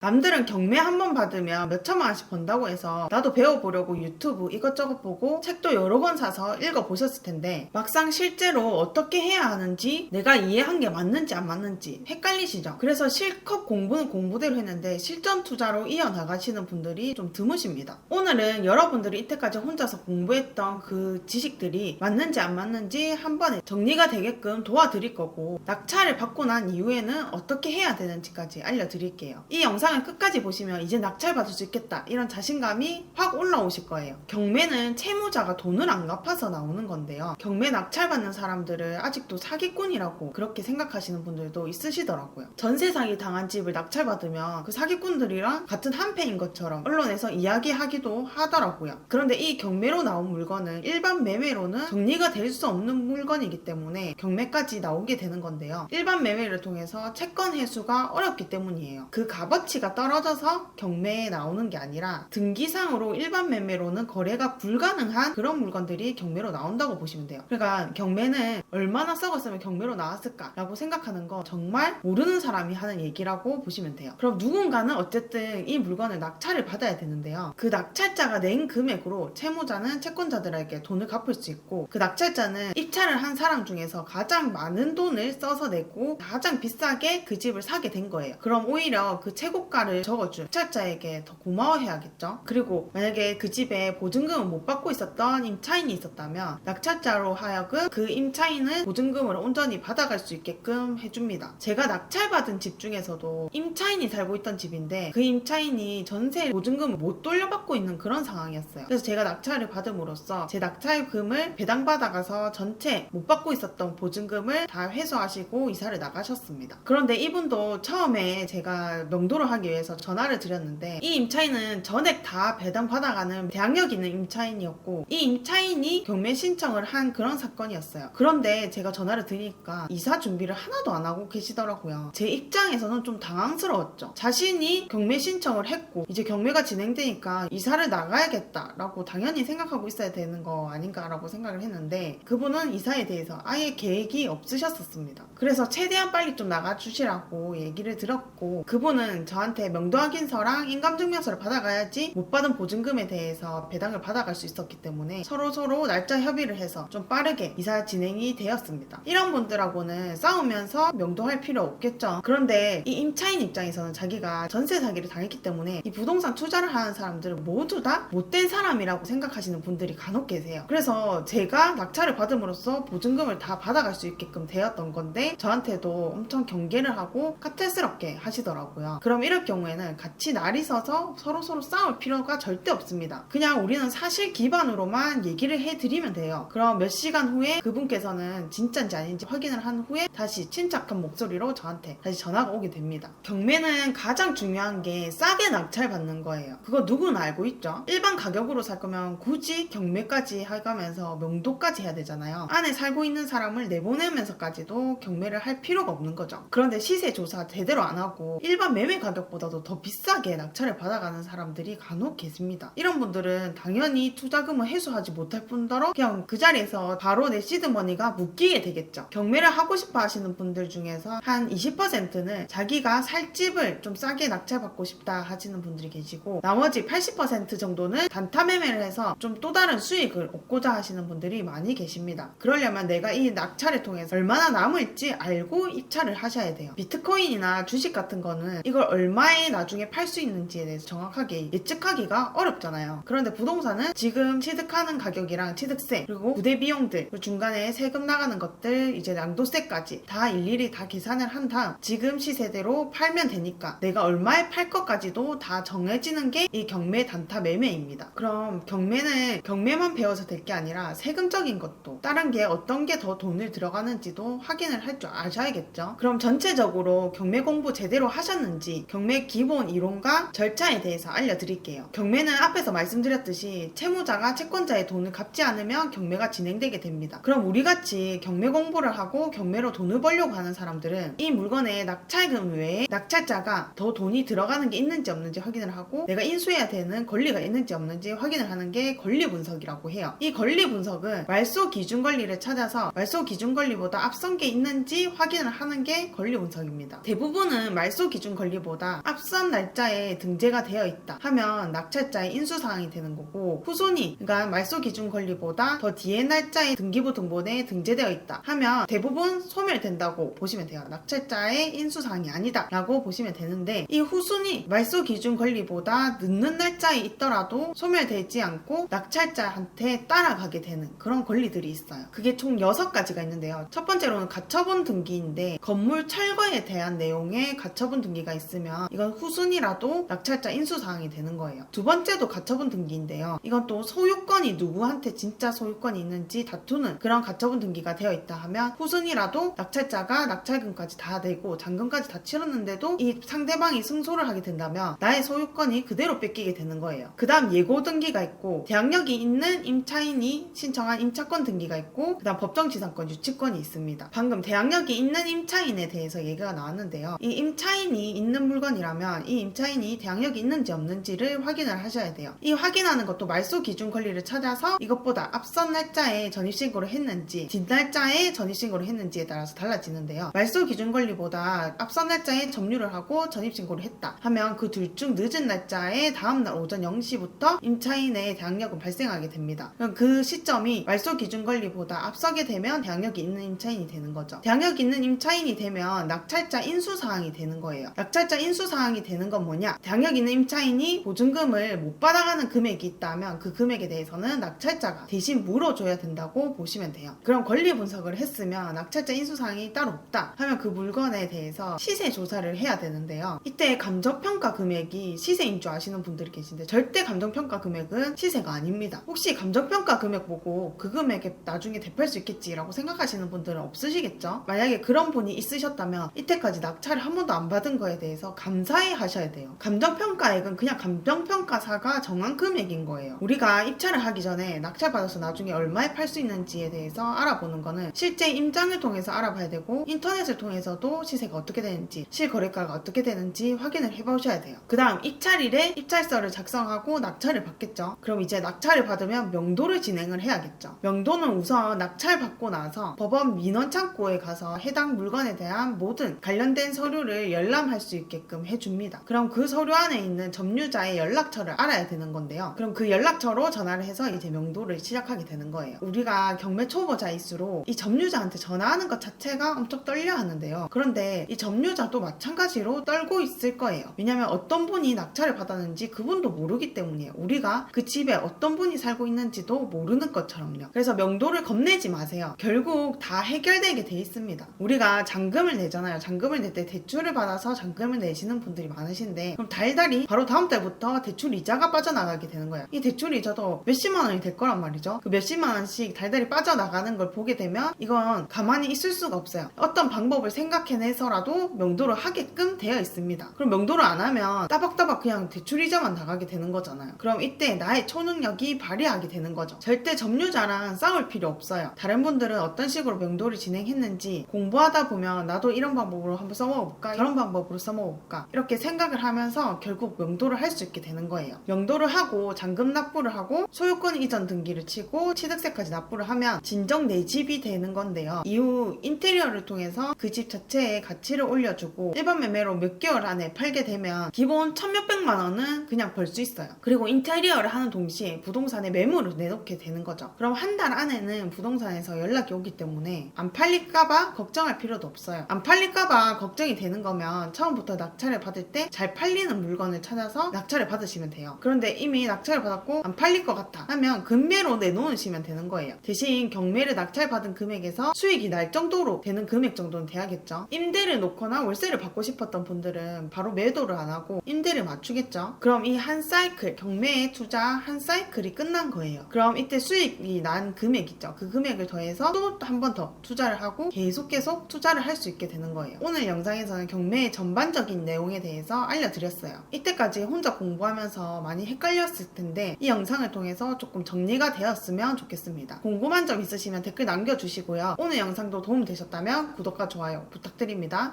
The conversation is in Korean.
남들은 경매 한 번 받으면 몇 천만 원씩 번다고 해서 나도 배워보려고 유튜브 이것저것 보고 책도 여러 권 사서 읽어보셨을 텐데 막상 실제로 어떻게 해야 하는지 내가 이해한 게 맞는지 안 맞는지 헷갈리시죠? 그래서 실컷 공부는 공부대로 했는데 실전 투자로 이어나가시는 분들이 좀 드무십니다. 오늘은 여러분들이 이때까지 혼자서 공부했던 그 지식들이 맞는지 안 맞는지 한 번에 정리가 되게끔 도와드릴 거고, 낙찰을 받고 난 이후에는 어떻게 해야 되는지까지 알려드릴게요. 이 영상을 끝까지 보시면 이제 낙찰 받을 수 있겠다 이런 자신감이 확 올라오실 거예요. 경매는 채무자가 돈을 안 갚아서 나오는 건데요, 경매 낙찰 받는 사람들을 아직도 사기꾼이라고 그렇게 생각하시는 분들도 있으시더라고요. 전세 사기 당한 집을 낙찰 받으면 그 사기꾼들이랑 같은 한패인 것처럼 언론에서 이야기하기도 하더라고요. 그런데 이 경매로 나온 물건은 일반 매매로는 정리가 될 수 없는 물건이기 때문에 경매까지 나오게 되는 건데요, 일반 매매를 통해서 채권 회수가 어렵기 때문이에요. 그 값어치가 떨어져서 경매에 나오는 게 아니라 등기상으로 일반 매매로는 거래가 불가능한 그런 물건들이 경매로 나온다고 보시면 돼요. 그러니까 경매는 얼마나 썩었으면 경매로 나왔을까 라고 생각하는 거 정말 모르는 사람이 하는 얘기라고 보시면 돼요. 그럼 누군가는 어쨌든 이 물건을 낙찰을 받아야 되는데요, 그 낙찰자가 낸 금액으로 채무자는 채권자들에게 돈을 갚을 수 있고, 그 낙찰자는 입찰을 한 사람 중에서 가장 많은 돈을 써서 내고 가장 비싸게 그 집을 사게 된 거예요. 그럼 오히려 그 최고가를 적어준 낙찰자에게 더 고마워해야겠죠. 그리고 만약에 그 집에 보증금을 못 받고 있었던 임차인이 있었다면 낙찰자로 하여금 그 임차인은 보증금을 온전히 받아갈 수 있게끔 해줍니다. 제가 낙찰받은 집 중에서도 임차인이 살고 있던 집인데 그 임차인이 전세 보증금을 못 돌려받고 있는 그런 상황이었어요. 그래서 제가 낙찰을 받음으로써 제 낙찰금을 배당받아가서 전체 못 받고 있었던 보증금을 다 회수하시고 이사를 나가셨습니다. 그런데 이분도 처음에 제가 명도를 하기 위해서 전화를 드렸는데 이 임차인은 전액 다 배당받아가는 대항력 있는 임차인이었고, 이 임차인이 경매 신청을 한 그런 사건이었어요. 그런데 제가 전화를 드리니까 이사 준비를 하나도 안 하고 계시더라고요. 제 입장에서는 좀 당황스러웠죠. 자신이 경매 신청을 했고 이제 경매가 진행되니까 이사를 나가야겠다라고 당연히 생각하고 있어야 되는 거 아닌가라고 생각을 했는데, 그분은 이사에 대해서 아예 계획이 없으셨었습니다. 그래서 최대한 빨리 좀 나가주시라고 얘기를 들었고, 그분은 저한테 명도 확인서랑 인감증명서를 받아가야지 못 받은 보증금에 대해서 배당을 받아갈 수 있었기 때문에 서로 날짜 협의를 해서 좀 빠르게 이사 진행이 되었습니다. 이런 분들하고는 싸우면서 명도할 필요 없겠죠. 그런데 이 임차인 입장에서는 자기가 전세 사기를 당했기 때문에 이 부동산 투자를 하는 사람들은 모두 다 못된 사람이라고 생각하시는 분들이 간혹 계세요. 그래서 제가 낙찰을 받음으로써 보증금을 다 받아갈 수 있게끔 되었던 건데 저한테도 엄청 경계를 하고 카탈스럽게 하시더라고요. 그럼 이럴 경우에는 같이 날이 서서 서로 싸울 필요가 절대 없습니다. 그냥 우리는 사실 기반으로만 얘기를 해드리면 돼요. 그럼 몇 시간 후에 그분께서는 진짜인지 아닌지 확인을 한 후에 다시 침착한 목소리로 저한테 다시 전화가 오게 됩니다. 경매는 가장 중요한 게 싸게 낙찰받는 거예요. 그거 누구나 알고 있죠. 일반 가격으로 살 거면 굳이 경매까지 해가면서 명도까지 해야 되잖아요. 안에 살고 있는 사람을 내보내면서까지도 경매를 할 필요가 없는 거죠. 그런데 시세 조사 제대로 안 하고 일반 매매 가격보다도 더 비싸게 낙찰을 받아가는 사람들이 간혹 계십니다. 이런 분들은 당연히 투자금을 회수하지 못할 뿐더러 그냥 그 자리에서 바로 내 시드머니가 묶이게 되겠죠. 경매를 하고 싶어 하시는 분들 중에서 한 20%는 자기가 살 집을 좀 싸게 낙찰받고 싶다 하시는 분들이 계시고, 나머지 80% 정도는 단타 매매를 해서 좀 또 다른 수익을 얻고자 하시는 분들이 많이 계십니다. 그러려면 내가 이 낙찰을 통해서 얼마나 남을지 알고 입찰을 하셔야 돼요. 비트코인이나 주식 같은 거는 이걸 얼마에 나중에 팔 수 있는지에 대해서 정확하게 예측하기가 어렵잖아요. 그런데 부동산은 지금 취득하는 가격이랑 취득세, 그리고 부대 비용들, 그리고 중간에 세금 나가는 것들, 이제 양도세까지 다 일일이 다 계산을 한 다음 지금 시세대로 팔면 되니까 내가 얼마에 팔 것까지도 다 정해지는 게 이 경매 단타 매매입니다. 그럼 경매는 경매만 배워서 될 게 아니라 세금적인 것도, 다른 게 어떤 게 더 돈을 들어가는지도 확인을 할 줄 아셔야겠죠. 그럼 전체적으로 경매 공부 제대로 하셨는지 경매 기본 이론과 절차에 대해서 알려드릴게요. 경매는 앞에서 말씀드렸듯이 채무자가 채권자의 돈을 갚지 않으면 경매가 진행되게 됩니다. 그럼 우리같이 경매 공부를 하고 경매로 돈을 벌려고 하는 사람들은 이 물건의 낙찰금 외에 낙찰자가 더 돈이 들어가는 게 있는지 없는지 확인을 하고 내가 인수해야 되는 권리가 있는지 없는지 확인을 하는 게 권리 분석이라고 해요. 이 권리 분석은 말소 기준 권리를 찾아서 말소 기준 권리보다 앞선 게 있는지 확인을 하는 게 권리 분석입니다. 대부분은 말소 기준 권리보다 낙찰자가 앞선 날짜에 등재가 되어 있다 하면 낙찰자의 인수사항이 되는 거고, 후순위, 그러니까 말소 기준 권리보다 더 뒤에 날짜에 등기부 등본에 등재되어 있다 하면 대부분 소멸된다고 보시면 돼요. 낙찰자의 인수사항이 아니다 라고 보시면 되는데, 이 후순위 말소 기준 권리보다 늦는 날짜에 있더라도 소멸되지 않고 낙찰자한테 따라가게 되는 그런 권리들이 있어요. 그게 총 6가지가 있는데요. 첫 번째로는 가처분 등기인데, 건물 철거에 대한 내용의 가처분 등기가 있으면 이건 후순위라도 낙찰자 인수사항이 되는 거예요. 두 번째도 가처분 등기인데요. 이건 또 소유권이 누구한테 진짜 소유권이 있는지 다투는 그런 가처분 등기가 되어 있다 하면 후순위라도 낙찰자가 낙찰금까지 다 내고 잔금까지 다 치렀는데도 이 상대방이 승소를 하게 된다면 나의 소유권이 그대로 뺏기게 되는 거예요. 그 다음 예고 등기가 있고, 대항력이 있는 임차인이 신청한 임차권 등기가 있고, 그 다음 법정지상권 유치권이 있습니다. 방금 대항력이 있는 임차인에 대해서 얘기가 나왔는데요. 이 임차인이 있는 물건이라면 이 임차인이 대항력이 있는지 없는지를 확인을 하셔야 돼요. 이 확인하는 것도 말소 기준 권리를 찾아서 이것보다 앞선 날짜에 전입신고를 했는지 뒷날짜에 전입신고를 했는지에 따라서 달라지는데요. 말소 기준 권리보다 앞선 날짜에 점유를 하고 전입신고를 했다 하면 그 둘 중 늦은 날짜에 다음날 오전 0시부터 임차인의 대항력은 발생하게 됩니다. 그럼 그 시점이 말소 기준 권리보다 앞서게 되면 대항력이 있는 임차인이 되는 거죠. 대항력이 있는 임차인이 되면 낙찰자 인수사항이 되는 거예요. 낙찰자 인수사항이 되는 건 뭐냐? 대항력 있는 임차인이 보증금을 못 받아가는 금액이 있다면 그 금액에 대해서는 낙찰자가 대신 물어줘야 된다고 보시면 돼요. 그럼 권리 분석을 했으면 낙찰자 인수사항이 따로 없다 하면 그 물건에 대해서 시세 조사를 해야 되는데요. 이때 감정평가 금액이 시세인 줄 아시는 분들이 계신데, 절대 감정평가 금액은 시세가 아닙니다. 혹시 감정평가 금액 보고 그 금액에 나중에 대표할 수 있겠지라고 생각하시는 분들은 없으시겠죠? 만약에 그런 분이 있으셨다면 이때까지 낙찰을 한 번도 안 받은 거에 대해서 감사해 하셔야 돼요. 감정평가액은 그냥 감정평가사가 정한 금액인 거예요. 우리가 입찰을 하기 전에 낙찰 받아서 나중에 얼마에 팔 수 있는지에 대해서 알아보는 거는 실제 임장을 통해서 알아봐야 되고, 인터넷을 통해서도 시세가 어떻게 되는지, 실거래가가 어떻게 되는지 확인을 해보셔야 돼요. 그 다음 입찰일에 입찰서를 작성하고 낙찰을 받겠죠. 그럼 이제 낙찰을 받으면 명도를 진행을 해야겠죠. 명도는 우선 낙찰 받고 나서 법원 민원창고에 가서 해당 물건에 대한 모든 관련된 서류를 열람할 수 있게끔 해줍니다. 그럼 그 서류 안에 있는 점유자의 연락처를 알아야 되는 건데요. 그럼 그 연락처로 전화를 해서 이제 명도를 시작하게 되는 거예요. 우리가 경매 초보자일수록 이 점유자한테 전화하는 것 자체가 엄청 떨려 하는데요. 그런데 이 점유자도 마찬가지로 떨고 있을 거예요. 왜냐면 어떤 분이 낙찰을 받았는지 그분도 모르기 때문이에요. 우리가 그 집에 어떤 분이 살고 있는지도 모르는 것처럼요. 그래서 명도를 겁내지 마세요. 결국 다 해결되게 돼 있습니다. 우리가 잔금을 내잖아요. 잔금을 낼 때 대출을 받아서 잔금을 내시는 분들이 많으신데, 그럼 달달이 바로 다음 달부터 대출 이자가 빠져나가게 되는 거예요. 이 대출 이자도 몇십만 원이 될 거란 말이죠. 그 몇십만 원씩 달달이 빠져나가는 걸 보게 되면 이건 가만히 있을 수가 없어요. 어떤 방법을 생각해내서라도 명도를 하게끔 되어 있습니다. 그럼 명도를 안 하면 따박따박 그냥 대출 이자만 나가게 되는 거잖아요. 그럼 이때 나의 초능력이 발휘하게 되는 거죠. 절대 점유자랑 싸울 필요 없어요. 다른 분들은 어떤 식으로 명도를 진행했는지 공부하다 보면 나도 이런 방법으로 한번 써먹어볼까, 저런 방법으로 써먹어볼까, 이렇게 생각을 하면서 결국 명도를 할 수 있게 되는 거예요. 명도를 하고 잔금 납부를 하고 소유권 이전 등기를 치고 취득세까지 납부를 하면 진정 내 집이 되는 건데요. 이후 인테리어를 통해서 그 집 자체의 가치를 올려주고 일반 매매로 몇 개월 안에 팔게 되면 기본 1,몇백만 원은 그냥 벌 수 있어요. 그리고 인테리어를 하는 동시에 부동산에 매물을 내놓게 되는 거죠. 그럼 한 달 안에는 부동산에서 연락이 오기 때문에 안 팔릴까봐 걱정할 필요도 없어요. 안 팔릴까봐 걱정이 되는 거면 처음부터 낙찰을 받을 때 잘 팔리는 물건을 찾아서 낙찰을 받으시면 돼요. 그런데 이미 낙찰을 받았고 안 팔릴 것 같아 하면 금매로 내놓으시면 되는 거예요. 대신 경매를 낙찰받은 금액에서 수익이 날 정도로 되는 금액 정도는 돼야겠죠. 임대를 놓거나 월세를 받고 싶었던 분들은 바로 매도를 안 하고 임대를 맞추겠죠. 그럼 이 한 사이클, 경매에 투자 한 사이클이 끝난 거예요. 그럼 이때 수익이 난 금액 있죠. 그 금액을 더해서 또 한 번 더 투자를 하고 계속 투자를 할 수 있게 되는 거예요. 오늘 영상에서는 경매의 전반적인 내용에 대해서 알려드렸어요. 이때까지 혼자 공부하면서 많이 헷갈렸을 텐데 이 영상을 통해서 조금 정리가 되었으면 좋겠습니다. 궁금한 점 있으시면 댓글 남겨주시고요. 오늘 영상도 도움 되셨다면 구독과 좋아요 부탁드립니다.